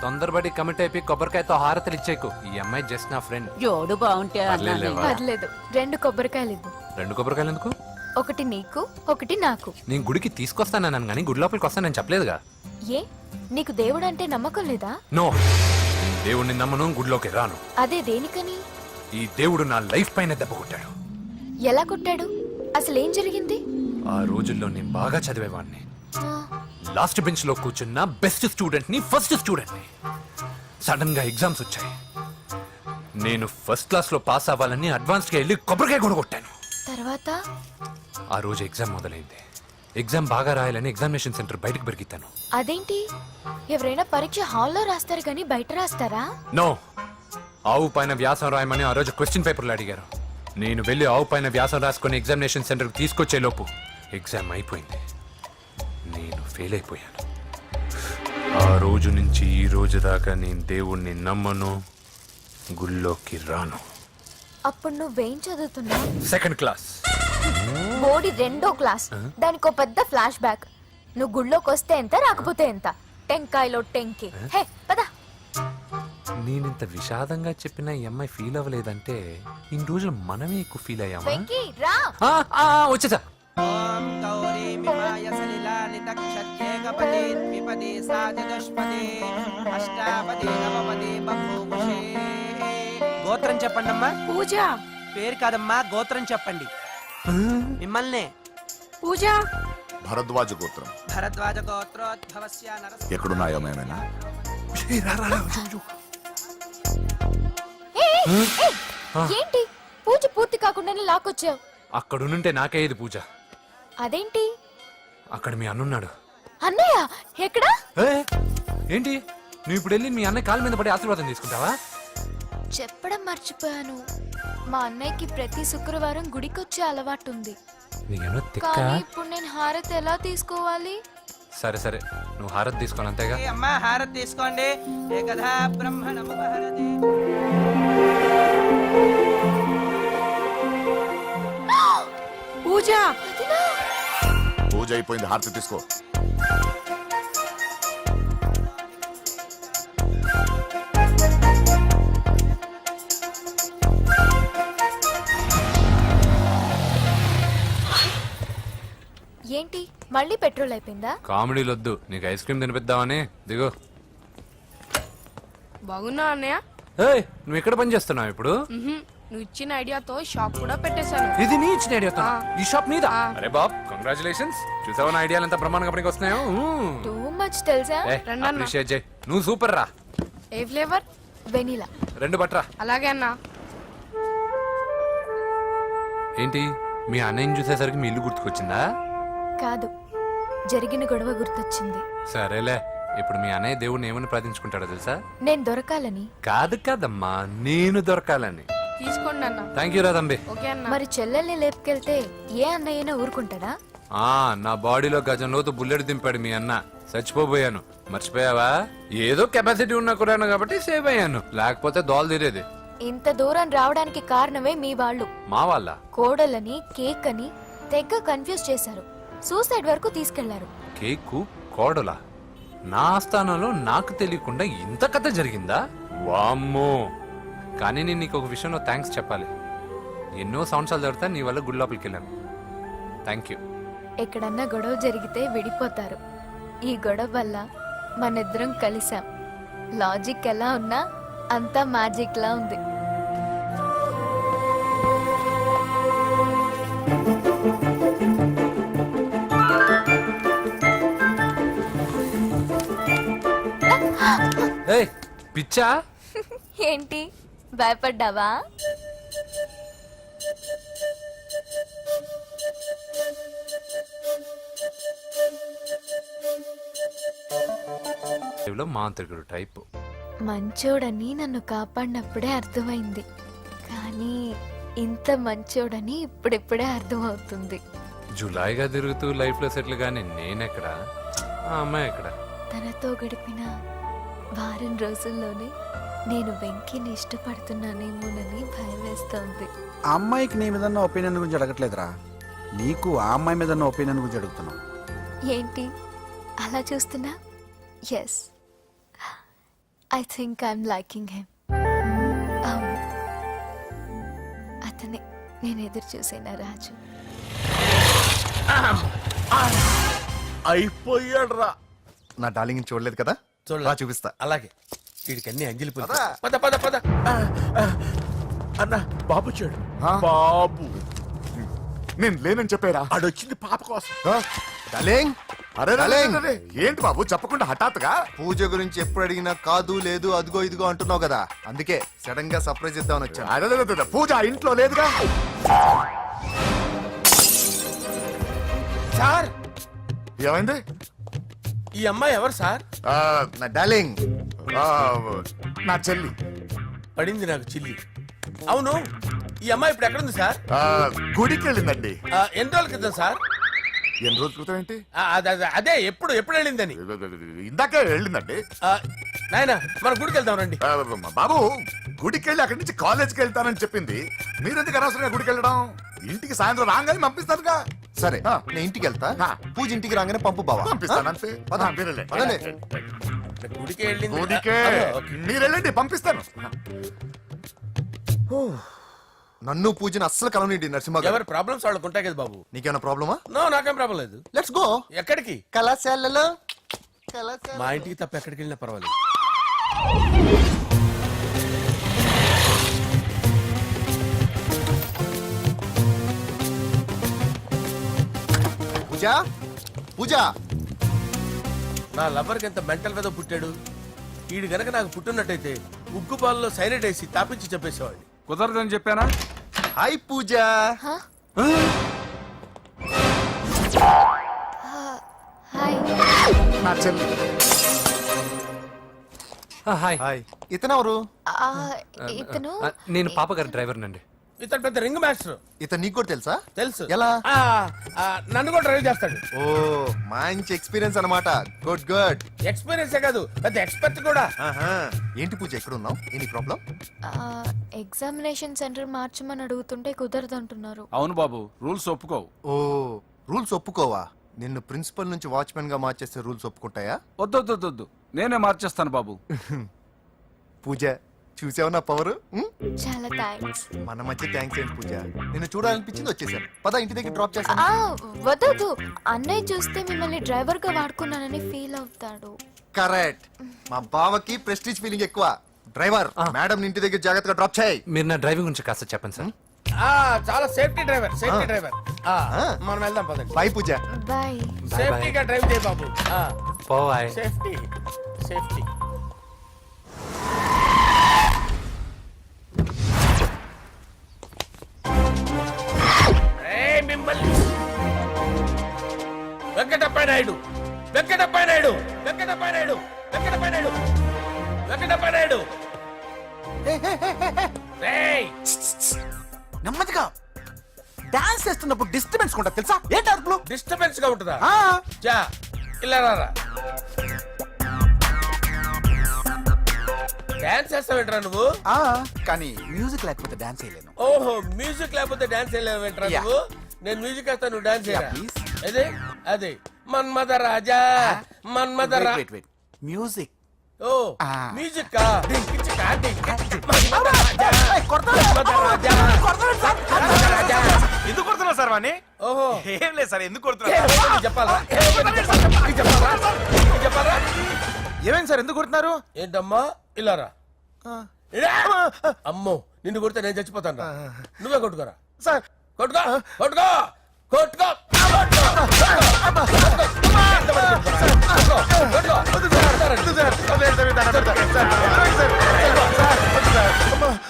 తొందరపడి కమిట్ అయిపోయి కొబ్బరికాయతో హారతలు ఇచ్చేకు. ఈ అమ్మాయి జస్ట్ నా ఫ్రెండ్. జోడు బాగుంటే పర్లేదులే. పర్లేదు, 2 కొబ్బరికాయలు ఇవ్వు. 2 కొబ్బరికాయలు ఎందుకు? ఒకటి నీకు, ఒకటి నాకు. నేను గుడికి తీసుకొస్తానన్నాను కానీ గుడి లోపలికి వస్తానని చెప్పలేదుగా. ఏ, నీకు దేవుడు అంటే నమ్మకం లేదా? నో, దేవుడిని నమ్మను, గుడిలోకి రాను. అదే దేనికని? ఈ దేవుడు నా లైఫ్ పైన దెబ్బ కొట్టాడు. ఎలా కొట్టాడు? అసలేం జరిగింది? ఆ రోజుల్లో నేను బాగా చదివేవాడిని. ఆ, లాస్ట్ బెంచ్ లో కూర్చున్న బెస్ట్ స్టూడెంట్ ని, ఫస్ట్ స్టూడెంట్ ని. సడన్ గా ఎగ్జామ్స్ వచ్చాయి. నేను ఫస్ట్ క్లాస్ లో పాస్ అవ్వాలని అడ్వాన్స్ గా వెళ్ళి కొబ్బరికాయ కూడా కొట్టాను. తర్వాత? ఆ రోజు ఎగ్జామ్ మొదలైంది. ఎగ్జామ్ బాగా రాయాలని ఎగ్జామినేషన్ సెంటర్ బయటకు పెరిగితాను. అదేంటి, ఎవరైనా పరీక్ష హాల్లో రాస్తారు కానీ బయట రాస్తారా? నో, ఆవు పైన వ్యాసం రాయమని ఆ రోజు క్వశ్చన్ పేపర్లు అడిగారు. నేను వెళ్ళి ఆవు పైన వ్యాసం రాసుకొని ఎగ్జామినేషన్ సెంటర్కి తీసుకొచ్చే లోపు ఎగ్జామ్ అయిపోయింది. నేను ఫెయిల్ అయిపోయాను. ఆ రోజు నుంచి ఈ రోజు దాకా నేను దేవుణ్ణి నమ్మను, గుళ్ళోకి రాను. అప్పుడు నువ్వేం చదువుతున్నావు? Second class. బోడి 2వ క్లాస్. దానికో పెద్ద ఫ్లాష్ బ్యాక్. నువ్వు గుళ్ళోకి వస్తే ఎంత, రాకపోతే ఎంత. టెంకాయలో టెంకి. హే పద. నేనింత విషాదంగా చెప్పిన ఈ అమ్మాయి ఫీల్ అవ్వలేదంటే ఇన్ని రోజులు మనమే ఎక్కువ ఫీల్ అయ్యామా? వెంకీ రా. వచ్చేసా. గోత్రం చెప్పండి అమ్మా. పూజ. పేరు కాదమ్మా, గోత్రం చెప్పండి. మిమ్మల్ని. పూజ. భరద్వాజ గోత్రం. భరద్వాజ గోత్రోద్భవస్య నరసింహ. ఎక్కడున్నాయో మేమైనా? ఏంటి పూజ పూర్తి కాకుండానే లాక్కొచ్చావు? అక్కడుంటే నాకే ఇది పూజ. అదేంటి? అక్కడ మీ అన్నున్నాడు. అన్నయ్య ఎక్కడా? ఏంటి, నువ్వు ఇప్పుడు వెళ్ళి మీ అన్నయ్య కాళ్ళ మీద పడి ఆశీర్వాదం తీసుకుంటావా? చెప్పడం మర్చిపోయాను. మా అన్నయ్యకి ప్రతి శుక్రవారం గుడికొచ్చే అలవాటు ఉంది. నీకేమో తిక్క. కానీ ఇప్పుడు నేను హారతి ఎలా తీసుకోవాలి? సరే సరే, నువ్వు హారతి తీసుకోను అంతేగా. ఏ అమ్మా, హారతి తీసుకోండి. ఏకదా బ్రహ్మణముపహరతి. పూజ. పూజ అయిపోయింది, హారతి తీసుకో. ఏంటి మళ్ళీ పెట్రోల్ అయిపోయిందా? కామెడీలు వద్దు, నీకు ఐస్ క్రీమ్ తినిపిద్దామని. దిగు. బాగున్నా అన్నయ్య? ఏయ్, నువ్వు ఎక్కడ పని చేస్తున్నావు ఇప్పుడు? నువ్వు ఇచ్చిన ఐడియాతో షాప్ కూడా పెట్టేశాను. ఇది నీ ఇచ్చిన ఐడియా? ఈ షాప్ నీదా? అరే బాబ్, కంగ్రాచులేషన్స్. చూసావా నా ఐడియాలు ఎంత బ్రహ్మాండంగా పనికి వస్తున్నాయో? టూ మచ్ తెలుసా? అప్రిషియేట్ చేయి. నువ్వు సూపర్ రా. ఏ ఫ్లేవర్? వెనిలా. 2 బట్రా. అలాగే అన్నా. ఏంటి, మీ అన్నయ్యని చూసేసరికి మీ ఇల్లు గుర్తుకొచ్చిందా? కాదు, జరిగిన గొడవ గుర్తొచ్చింది. సరేలే, ఇప్పుడు మీ అన్నయ్య దేవుడిని ఏమని ప్రార్థించుకుంటాడో తెలుసా? నేను దొరకాలని. కాదు కాదమ్మా, నేను దొరకాలని. తీసుకోండి అన్న. థ్యాంక్ యూ రా తంబి. ఓకే అన్న. మరి చెల్లెల్ని లేపుకెళ్తే ఏ అన్నయ్యనా ఊరుకుంటాడా? నా బాడీలో గజం లోతు బుల్లెట్ దింపాడు మీ అన్న. చచ్చిపోబోయాను. మర్చిపోయావా? ఏదో కెపాసిటీ ఉన్నా కూడా కాబట్టి సేవ్ అయ్యాను, లేకపోతే దోలు తీరేది. ఇంత దూరం రావడానికి కారణమే మీ వాళ్ళు. మా వాళ్ళ కోడలని కేక్ అని తెగ కన్ఫ్యూజ్ చేశారు. సూసైడ్ వరకు తీసుకెళ్లారు. కేకు కోడలా? నా ఆస్థానంలో నాకు తెలియకుండా ఇంత కథ జరిగిందా? వామ్మో. కానీ నేను నీకు ఒక విషయంలో థ్యాంక్స్ చెప్పాలి. ఎన్నో సంవత్సరాలు తర్వాత నీ వల్ల గుడి లోపలికి వెళ్ళాను. Thank you. ఎక్కడన్నా గొడవ జరిగితే విడిపోతారు. ఈ గొడవ వల్ల మనిద్దరం కలిసాం. లాజిక్ ఎలా ఉన్నా అంతా మ్యాజిక్ లా ఉంది. ఏయ్, పిచ్చా? ఏంటి భయపడ్డావా? మాంత్రికుడు టైప్. మంచోడని నన్ను కాపాడినప్పుడే అర్థమైంది, కానీ ఇంత మంచోడని ఇప్పుడిప్పుడే అర్థమవుతుంది. జులాయిగా తిరుగుతూ లైఫ్ లో సెటిల్ గానీ నేనెక్కడా, ఆ అమ్మాయి ఎక్కడ? తనతో గడిపిన వారం రోజుల్లోనే నేను వెంకిని ఇష్టపడుతున్నానేమోనని భయం వేస్తోంది. ఆ అమ్మాయికి నీ మీద ఒపీనియన్ గురించి అడగట్లేదురా, నీకు ఆ అమ్మాయి మీద ఒపీనియన్ గురించి అడుగుతున్నావు. ఏంటి అలా చూస్తున్నా? Yes, I think I'm liking him. అవును, అతనే నేను ఎదురు చూసేనా రాజు. అయిపోయాడు రా. నా డార్లింగ్ చూడలేదు కదా, రా చూపిస్తా. అలాగే, వీడికి అన్ని అంజలి పువ్వులు. పద పద పద. అన్న బాబు వచ్చాడు. బాబు నేను లేనని చెప్పారా? ఆడొచ్చింది పాప కోసం. డార్లింగ్, అరే డార్లింగ్. ఏంటి బాబు చెప్పకుండా హఠాత్తుగా? పూజ గురించి ఎప్పుడు అడిగినా కాదు లేదు అదిగో ఇదిగో అంటున్నావు కదా, అందుకే సడన్ గా సర్ప్రైజ్ ఇద్దామని వచ్చాను. అరే, పూజ ఇంట్లో లేదుగా. సార్, ఏమైంది? ఈ అమ్మాయి ఎవరు సార్? నా డార్లింగ్, నా చెల్లి. పడింది నాకు చిల్లి. అవును, ఈ అమ్మాయి ఇప్పుడు ఎక్కడుంది సార్? గుడికి వెళ్ళిందండి. ఎన్ని రోజుల క్రితం సార్? ఎన్ని రోజుల క్రితం ఏంటి? అదే ఎప్పుడు ఎప్పుడు వెళ్ళిందని. ఇందాకే వెళ్ళిందండి. నాయన మన గుడికి వెళ్దాం రండి. బాబు, గుడికి వెళ్ళి అక్కడి నుంచి కాలేజ్కి వెళ్తానని చెప్పింది. మీరెందుకు అనవసరంగా గుడికి వెళ్ళడం? ఇంటికి సాయంత్రం రాగానే పంపిస్తానుగా. సరే నేను ఇంటికి వెళ్తా, పూజ ఇంటికి రాగానే పంపు బావా. పంపిస్తాను అంతే. గుడికి వెళ్ళింది. గుడికే మీరు వెళ్ళండి, పంపిస్తాను. నన్ను పూజను అస్సలు కలవనిండి నరసింహ గారు. ఎవరి ప్రాబ్లమ్స్ వాళ్ళకు ఉంటాయి కదా బాబు. నీకేమైనా ప్రాబ్లమా? నో, నాకేం ప్రాబ్లం లేదు. Let's go. ఎక్కడికి? కళాశాలలో. మా ఇంటికి తప్ప ఎక్కడికి వెళ్ళినా పర్వాలేదు. పూజ, పూజ. నా లవర్కి ఎంత మెంటల్ మీద పుట్టాడు. వీడు గనక నాకు పుట్టినట్టయితే ఉగ్గు పాలలో సైనైడ్ వేసి తాపించి చెప్పేసేవాడిని. కుదరదని చెప్పానా? హాయ్ పూజ. హాయ్. నా చెల్లి. హాయ్. హాయ్. ఇతనెవరు? ఇతను నేను పాప గారి డ్రైవర్ నండి. ఇతను పెద్ద రింగ్ మాస్టర్. ఇతను నీకు కూడా తెలుసా? తెలుసు. ఎలా? నన్ను కూడా డ్రైవ్ చేస్తాడు. ఓ, మంచి ఎక్స్పీరియన్స్ అన్నమాట. Good good. ఎక్స్పీరియన్సే కాదు, పెద్ద ఎక్స్పర్ట్ కూడా. ఏంటి పూజ ఎక్కడ ఉన్నావు? Any problem? ఎగ్జామినేషన్ సెంటర్ మార్చమని అడుగుతుంటే కుదరదంటున్నారు. అవును బాబు, రూల్స్ ఒప్పుకోవు. ఓ, రూల్స్ ఒప్పుకోవా? నిన్ను ప్రిన్సిపల్ నుంచి వాచ్మెన్ గా మార్చేస్తే రూల్స్ ఒప్పుకుంటాయా? వద్దు నేనే మార్చేస్తాను బాబు. పూజ, చూసావు నా పవర్ చాలా థ్యాంక్స్. మన మధ్య థ్యాంక్స్ ఏంటి పూజ, నిన్ను చూడాలనిపించింది వచ్చేసాను. పద ఇంటి దగ్గర డ్రాప్ చేస్తాను. వద్దు, అన్నయ్య చూస్తే మిమ్మల్ని డ్రైవర్ గా వాడుకున్నానని ఫీల్ అవుతాడు. కరెక్ట్. మా బావకి ప్రెస్టీజ్ ఫీలింగ్ ఎక్కువ. డ్రైవర్ మేడం ఇంటి దగ్గర జాగ్రత్తగా డ్రాప్ చేయి. మీరు నా డ్రైవింగ్ గురించి కాస్త చెప్పండి సార్. చాలా సేఫ్టీ డ్రైవర్ మనం వెళ్దాం పదండి. బాయ్ పూజ. బాయ్. సేఫ్టీగా డ్రైవ్ చేయ బాబు. పోవాయ్. Safety safety. మిమ్మల్ని వెంకటప్ప నాయుడు వెంకటప్ప నాయుడు వెంకటప్ప నాయుడు వెంకటప్ప నాయుడు వెంకటప్ప నాయుడు. నెమ్మదిగా డాన్స్ చేస్తున్నప్పుడు డిస్టర్బెన్స్ ఉంటా తెలుసా? ఏంటి అరుపులు? డిస్టర్బెన్స్ గా ఉంటుందా? ఆ, చా ఇలా రారా. డాన్స్ చేస్తావేంట్రా నువ్వు? ఆ, కానీ మ్యూజిక్ లేకపోతే డాన్స్ చేయలేను. ఓహో, మ్యూజిక్ లేకపోతే డాన్స్ చేయలేవేంట్రా Yeah. నువ్వు? నేను మ్యూజిక్ వేస్తా, నువ్వు డాన్స్ చేయరా? Yeah, please. అదే అదే మన్మద రాజా మన్మద రా. Wait, wait. మ్యూజిక్. ఓ Ah. మ్యూజిక్ కా డింకించి కా డింకించి. మన్మద రాజా మన్మద రాజా మన్మద రాజా. ఎందుకు కొడుతున్నావు సార్ వాణ్ణి? ఓహో ఏం లేదు సార్, ఎందుకు ఏ, కొడుతున్నారు? నీకు చెప్పాలా? ఏ, నీకు చెప్పాలా? నీకు చెప్పాలా? ఏమైంది సార్, ఎందుకు కొడుతున్నారు? ఏంటమ్మా ఇలా రా. ఇలా. అమ్మో నిన్ను కొడితే నేను చచ్చిపోతాను రా. నువ్వే కొట్టుకోరా సార్ కొట్టుకో కొట్టుకో కొట్టుకో.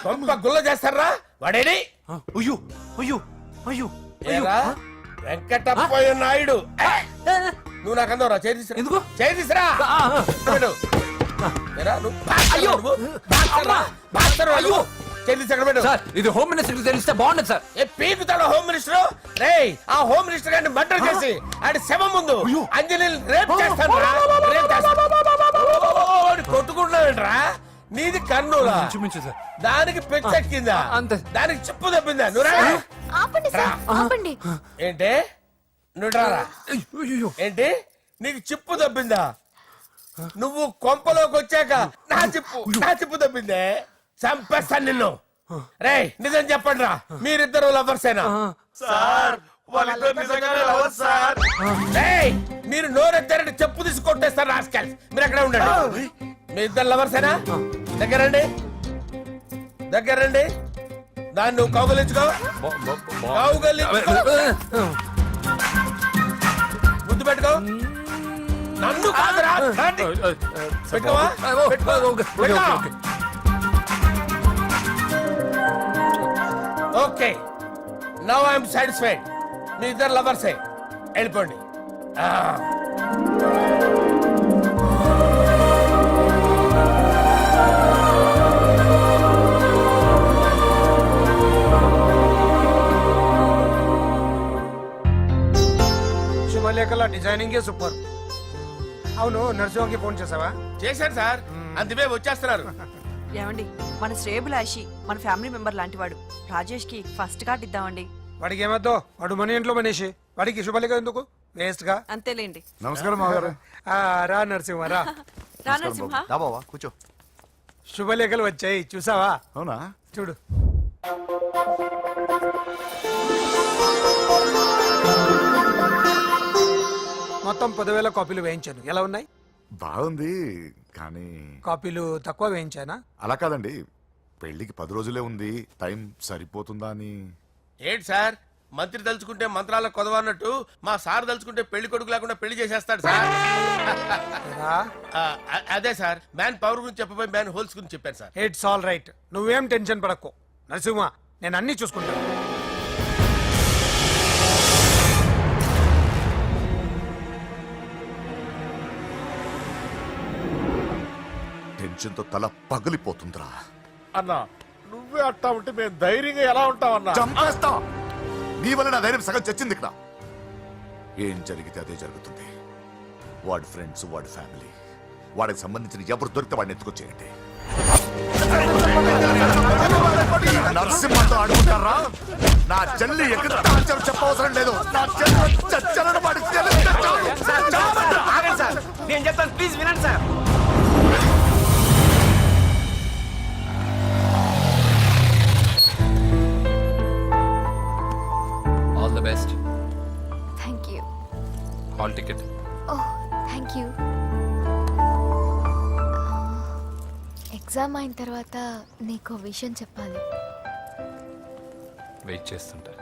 కొంప గుల్ల చేస్తారా వాడేని? అయ్యో అయ్యో అయ్యో ఏరా వెంకటప్పయ్య నాయుడు. నువ్వు నాకు అందవరా చేతిసిరా. ఎందుకు? చేతిసిరా. అయ్యో సార్ ఇది హోమ్ మినిస్టర్ తెలిస్తే బాగుండదు సార్. పీకుతాడు హోమ్ మినిస్టర్. రే ఆ హోమ్ మినిస్టర్ గారిని మర్డర్ చేసి ఆడి శవం ముందు అంజలి రేప్ చేస్తాను. కొట్టుకుంటున్నావేంట్రా? నీది కన్నులా? చూపించు సార్. దానికి పెచ్చెక్కిందా? అంతే. దానికి చిప్పు తప్పిందా? నువ్వు రా. ఆపండి సార్, ఆపండి. ఏంటి నువ్వు రారా? ఏంటి నీకు చిప్పు తప్పిందా? నువ్వు కొంపలోకి వచ్చాక నా చిప్పు తప్పిందే. చంపేస్తాను నిన్ను. రేయ్ నిజం చెప్పండి రా, మీరిద్దరు లవర్సేనా? సార్ వాళ్ళిద్దరు నిజంగానే లవర్స్ సార్. రేయ్ మీరు నోరెత్తారంటే చెప్పు తీసి కొట్టేస్తారు రాస్కల్స్. మీరు ఎక్కడ ఉండండి. మీ ఇద్దరు లవర్సేనా? దగ్గరండి దగ్గరండి. దాన్ని నువ్వు కౌగలించుకో. కౌగలించుకో. ముద్దు పెట్టుకో. నన్ను కాదురా. రండి. పెట్టుకోవా? పెట్టుకో. Okay now I'm satisfied. మీ ఇద్దరు లవర్సే, వెళ్ళిపోండి. శుభలేఖల డిజైనింగ్ సూపర్. అవును నర్సింహకి ఫోన్ చేసావా? చేశాను సార్, అందుకే వచ్చేస్తున్నారు. ఏమండి మన శ్రేయబులాషి మన ఫ్యామిలీ మెంబర్ లాంటి వాడు. రాజేష్ కి ఫస్ట్ కార్డ్ ఇద్దామండి. వాడికి ఏమద్దో, వాడు మన ఇంట్లో మనిషి, వాడికి శుభలేఖ ఎందుకు వేస్ట్ గా. అంతేలేండి. నమస్కారం మామగారు. రా నరసింహ రా. రా నరసింహ. దా బావా కూర్చో. శుభలేఖలు వచ్చాయి చూసావా? అవునా? చూడు. మొత్తం 10,000 కాపీలు వేయించాను. ఎలా ఉన్నాయి? బాగుంది కానీ కాపీలు తక్కువ వేయించానా? అలా కాదండి, పెళ్లికి 10 రోజులే ఉంది, టైం సరిపోతుందా అని. ఏంటి సార్ మంత్రి తలుచుకుంటే మంత్రాలకు కొదవన్నట్టు మా సార్ తలుచుకుంటే పెళ్లి కొడుకు లేకుండా పెళ్లి చేసేస్తాడు సార్. అదే సార్ మ్యాన్ పవర్ గురించి చెప్పబోయి మ్యాన్ హోల్స్ గురించి చెప్పారు సార్. ఇట్స్ ఆల్ రైట్, నువ్వేం టెన్షన్ పడకు నరసింహ, నేను అన్ని చూసుకుంటాను. టెన్షన్తో తల పగిలిపోతుందిరా. అన్నా నువ్వే అట్టా ఉంటే మేము ధైర్యంగా ఎలా ఉంటామన్నా? చంపేస్తా. నీ వల్ల నా ధైర్యం సగం చచ్చింది ఇక్కడ. ఏం జరిగితే అదే జరుగుతుంది. వాడి ఫ్రెండ్స్, వాడి ఫ్యామిలీ, వాడికి సంబంధించిన ఎవరు దొరికితే వాడిని ఎత్తుకొచ్చేయండి. నరసింహతో ఆడుకుంటారా? నా చెల్లి ఎక్కడ చెప్పవసరం లేదు. నా చెల్లి చచ్చలను వాడి నేను చెప్తాను, ప్లీజ్ వినండి సార్. ఎగ్జామ్ అయిన తర్వాత నీకు విషయం చెప్పాలి. వెయిట్ చేస్తుంటా.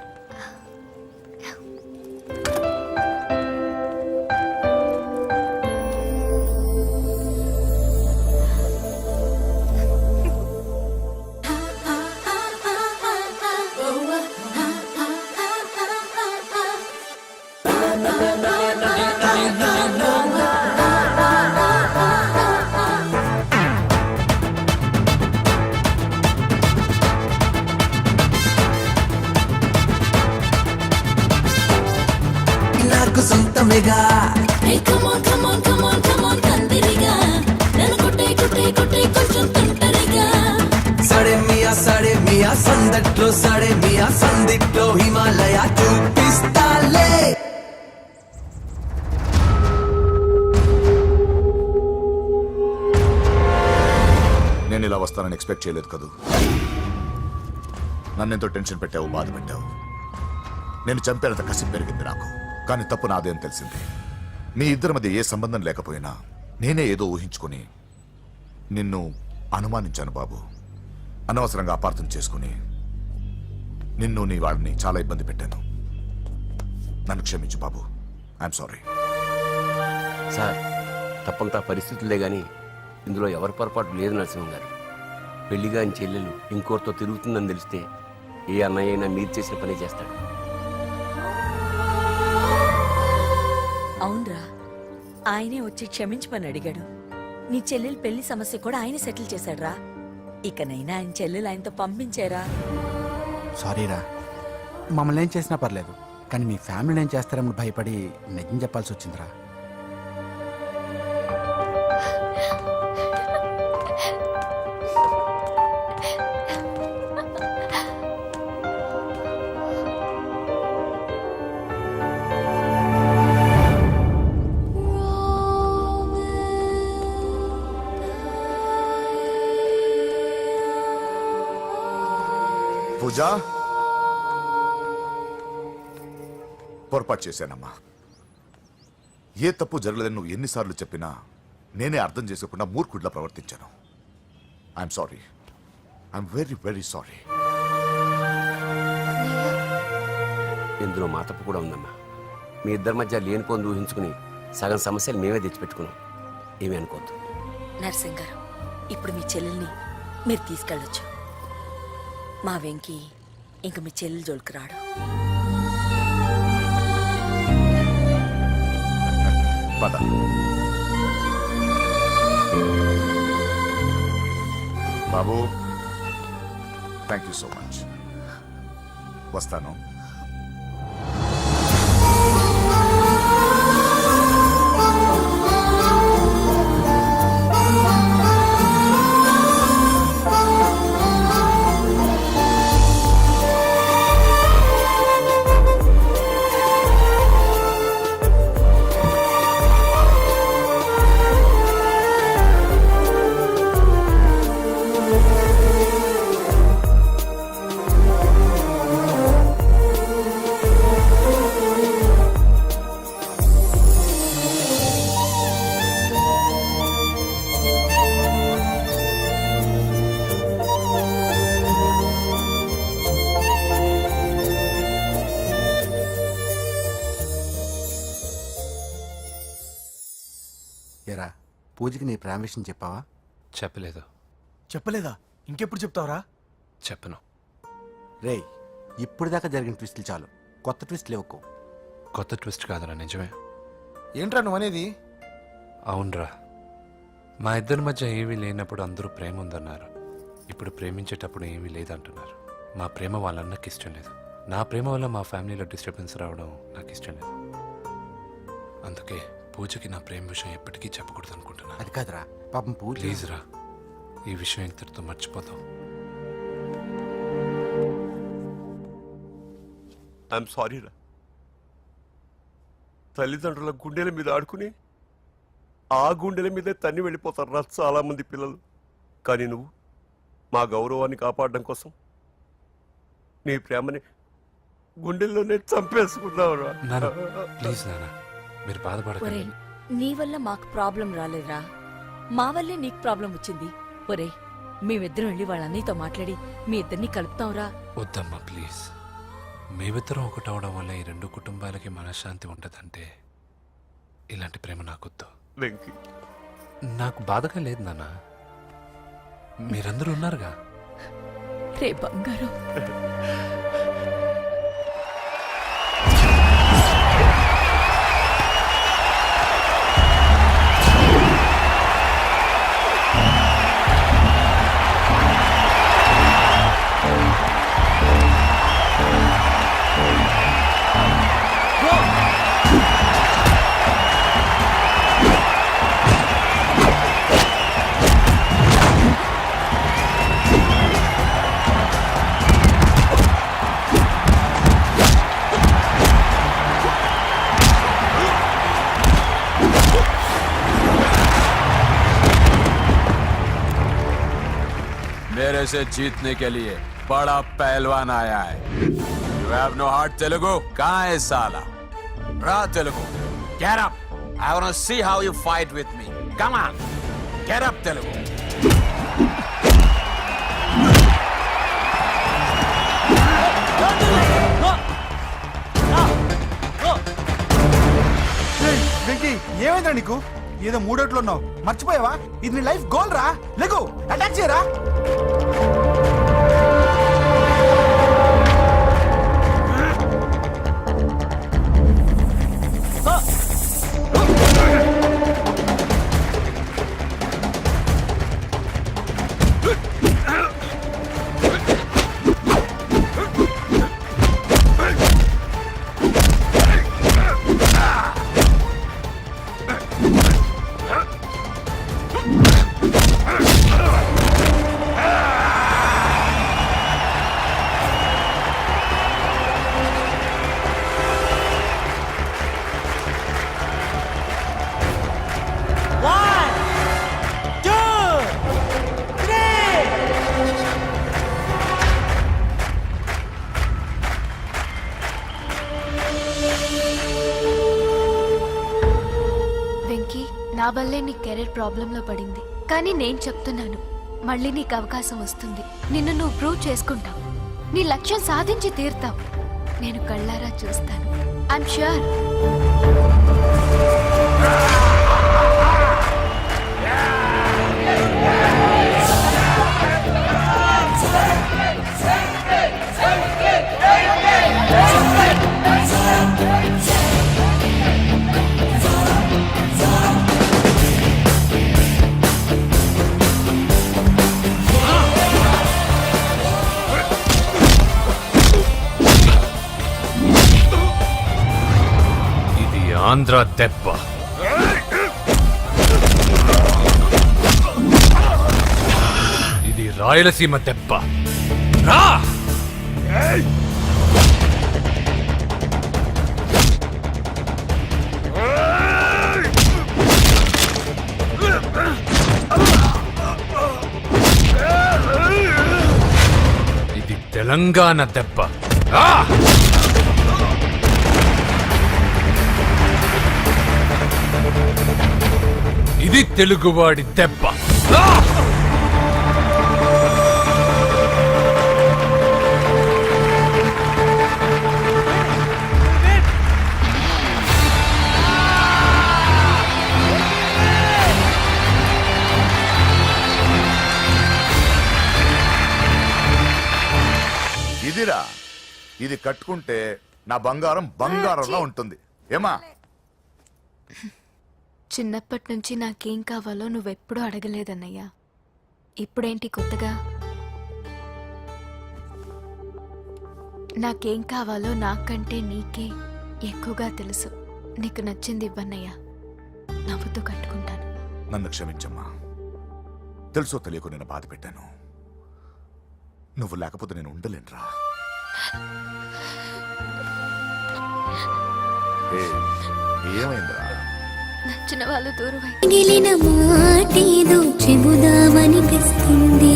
నాకు సొంతమేగా సడే మియా సందట్లో సడే మియా సందిట్లో హిమాలయ చూపిస్తాలే. నేను ఇలా వస్తానని ఎక్స్పెక్ట్ చేయలేదు కదూ. నన్నెంతో టెన్షన్ పెట్టావు, బాధ పెట్టావు. నేను చంపేంత కసి పెరిగింది నాకు. కానీ తప్పు నాదేం తెలిసింది. మీ ఇద్దరి మధ్య ఏ సంబంధం లేకపోయినా నేనే ఏదో ఊహించుకొని నిన్ను అనుమానించాను బాబు. అనవసరంగా అపార్థం చేసుకుని నిన్ను నీ వాళ్ళని చాలా ఇబ్బంది పెట్టాను. నన్ను క్షమించు బాబు. I'm sorry. సార్ తప్పంతా పరిస్థితులే గాని ఇందులో ఎవరి పొరపాటు లేదు నరసింహం గారు. పెళ్లిగా ఆయన చెల్లెలు ఇంకోరితో తిరుగుతుందని తెలిస్తే ఏ అన్నయ్య అయినా మీరు చేసిన పనే చేస్తాడు. అవునరా, ఆయనే వచ్చి క్షమించమని అడిగాడు. నీ చెల్లెలు పెళ్లి సమస్య కూడా ఆయన సెటిల్ చేశాడ్రా. ఇకనైనా ఆయన చెల్లెలు ఆయనతో పంపించారా? సారీరా, మమ్మల్ని ఏం చేసినా పర్లేదు, కానీ మీ ఫ్యామిలీని ఏం చేస్తారని భయపడి నిజం చెప్పాల్సి వచ్చిందిరా. పూజా, పొరపాటు చేశానమ్మా. ఏ తప్పు జరగలేదని నువ్వు ఎన్నిసార్లు చెప్పినా నేనే అర్థం చేసుకోకుండా మూర్ఖుడిలా ప్రవర్తించాను. I'm sorry. I'm very very sorry. ఇందులో మా తప్పు కూడా ఉందమ్మా. మీ ఇద్దరి మధ్య లేనిపోని ఊహించుకుని సగం సమస్యలు మేమే తెచ్చిపెట్టుకున్నాం. ఏమీ అనుకోవద్దు. నర్సింగ్ గారు, ఇప్పుడు మీ చెల్లెల్ని మీరు తీసుకెళ్ళొచ్చు. మా వెంకీ ఇంక మీ చెల్లెలు జోలికి రాడు. పద. బాబు, థ్యాంక్ యూ సో మచ్. వస్తాను. ఏరా, పూజకి నీ ప్రేమ విషయం చెప్పావా? చెప్పలేదు. చెప్పలేదా? ఇంకెప్పుడు చెప్తావరా? చెప్పను. రేయ్, ఇప్పుడు దాకా జరిగిన ట్విస్టులు చాలు, కొత్త ట్విస్ట్ లేవుకో. కొత్త ట్విస్ట్ కాదురా, నిజమే. ఏంట్రా నువ్వు అనేది? అవునరా, మా ఇద్దరి మధ్య ఏమీ లేనప్పుడు అందరూ ప్రేమ ఉందన్నారు. ఇప్పుడు ప్రేమించేటప్పుడు ఏమీ లేదంటున్నారు. మా ప్రేమ వాళ్ళన్నకి ఇష్టం లేదు. నా ప్రేమ వల్ల మా ఫ్యామిలీలో డిస్టర్బెన్స్ రావడం నాకు ఇష్టం లేదు. అందుకే పూజకి నా ప్రేమ విషయం ఎప్పటికీ చెప్పకూడదు అనుకుంటున్నా. అది కాదురా, పాపం పూజ. ప్లీజ్ రా, ఈ విషయం ఇంతటితో మర్చిపోతాం. ఐఎమ్ సారీ రా. తల్లిదండ్రుల గుండెల మీద ఆడుకుని ఆ గుండెల మీదే తన్ని వెళ్ళిపోతారు రా చాలా మంది పిల్లలు. కానీ నువ్వు మా గౌరవాన్ని కాపాడడం కోసం నీ ప్రేమని గుండెల్లోనే చంపేసుకున్నావురా. నాన్న, ప్లీజ్ నాన్న, మీరు బాధపడకండి. నీ వల్ల మాకు ప్రాబ్లం రాలేదురా, మా వల్లే నీకు ప్రాబ్లం వచ్చింది. ఒరే, మేమిద్దరం వెళ్ళి వాళ్ళ అన్నయ్యతో మాట్లాడి మీ ఇద్దరిని కలుపుతాంరా. వద్దమ్మా ప్లీజ్. మేమిద్దరం ఒకటవడం వల్ల ఈ రెండు కుటుంబాలకి మనశ్శాంతి ఉంటదంటే ఇలాంటి ప్రేమ నాకొద్దు. నాకు బాధగా లేదు నాన్న, మీరందరూ ఉన్నారుగా. రే బంగారం. मेरे से जीतने के लिए बड़ा पहलवान आया है. You have no heart, Telugu? कहाँ है साला? Ra Telugu. Get up. I wanna see how you fight with me. Come on. Get up, Telugu. Venky ఏమైందా నీకు? ఏదో మూడోట్లో ఉన్నావు, మర్చిపోయావా? ఇది నీ లైఫ్ గోల్ రా. లేకు, అటాక్ చేయరా. నా వల్లే నీ కెరీర్ ప్రాబ్లంలో పడింది, కానీ నేను చెప్తున్నాను, మళ్ళీ నీకు అవకాశం వస్తుంది. నిన్ను నువ్వు ప్రూవ్ చేసుకుంటావు, నీ లక్ష్యం సాధించి తీరుతావు. నేను కళ్ళారా చూస్తాను. I'm sure. ఆంధ్ర దెబ్బ. ఇది రాయలసీమ దెబ్బ. రా! ఇది తెలంగాణ దెబ్బ. రా! ఇది తెలుగువాడి దెబ్బ. ఇదిరా, ఇది కట్టుకుంటే నా బంగారం బంగారంలో ఉంటుంది. ఏమా? చిన్నప్పటి నుంచి నాకేం కావాలో నువ్వెప్పుడూ అడగలేదన్నయ్యా. ఇప్పుడేంటి కొత్తగా? నాకేం కావాలో నాకంటే నీకే ఎక్కువగా తెలుసు. నీకు నచ్చింది ఇవ్వన్నయ్యా, నవ్వుతూ కట్టుకుంటాను. నన్ను క్షమించమ్మా. తెలుసో తెలియకు నేను బాధ పెట్టాను. నువ్వు లేకపోతే నేను ఉండలేనురా. ఏమైందిరా? నచ్చిన వాళ్ళు దూరం మిగిలిన మాటేదో చెబుదామనిపిస్తుంది.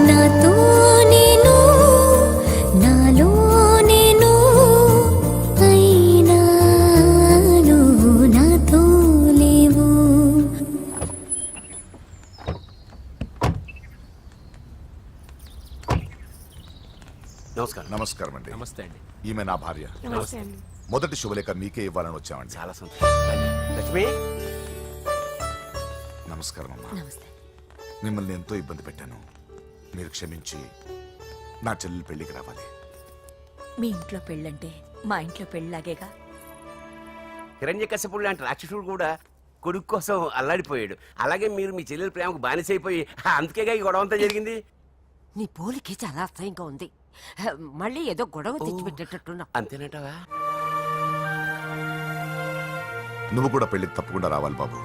నాతో నేను నాలో నమస్కారం నమస్కారం అండి. నమస్తే అండి. ఈమె నా భార్య. మొదటి శుభలేఖ మీకే ఇవ్వాలని వచ్చామండి. చాలా సంతోషం. లక్ష్మి నమస్కారం అమ్మా. నమస్తే. మిమ్మల్ని ఎంతో ఇబ్బంది పెట్టాను. మీరు క్షమించి నా చెల్లెలు పెళ్లికి రావాలి. మీ ఇంట్లో పెళ్ళంటే మా ఇంట్లో పెళ్ళలాగేగా. హిరణ్యకశిపుడు లాంటి రాక్షసుడు కూడా కొడుకు కోసం అల్లాడిపోయాడు. అలాగే మీరు మీ చెల్లెల ప్రేమకు బానిసైపోయి అందుకేగా ఈ గొడవ అంతా జరిగింది. నీ పోలికి చాలా అసహ్యంగా ఉంది. మళ్ళీ ఏదో గొడవ తెచ్చిపెట్టేటట్టున్నా. అంతేనంటావా? నువ్వు కూడా పెళ్లికి తప్పకుండా రావాలి బాబు.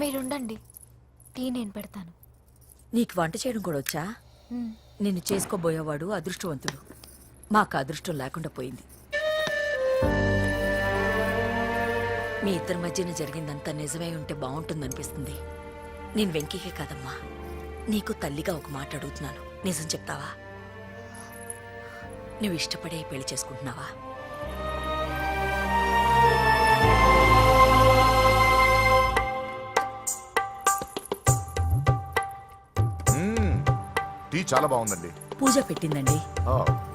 మీరుండండి, టీ నేను పెడతాను. నీకు వంట చేయడం కూడా వచ్చా? నిన్ను చేసుకోబోయేవాడు అదృష్టవంతుడు. మాకు అదృష్టం లేకుండా పోయింది. మీ ఇద్దరి మధ్యన జరిగిందంతా నిజమై ఉంటే బాగుంటుందనిపిస్తుంది. నేను వెంకీకే కాదమ్మా, నీకు తల్లిగా ఒక మాట అడుగుతున్నాను. నిజం చెప్తావా? నువ్వు ఇష్టపడే పెళ్లి చేసుకుంటున్నావా? టీ చాలా బాగుందండి. పూజ పెట్టిందండి. ఆ,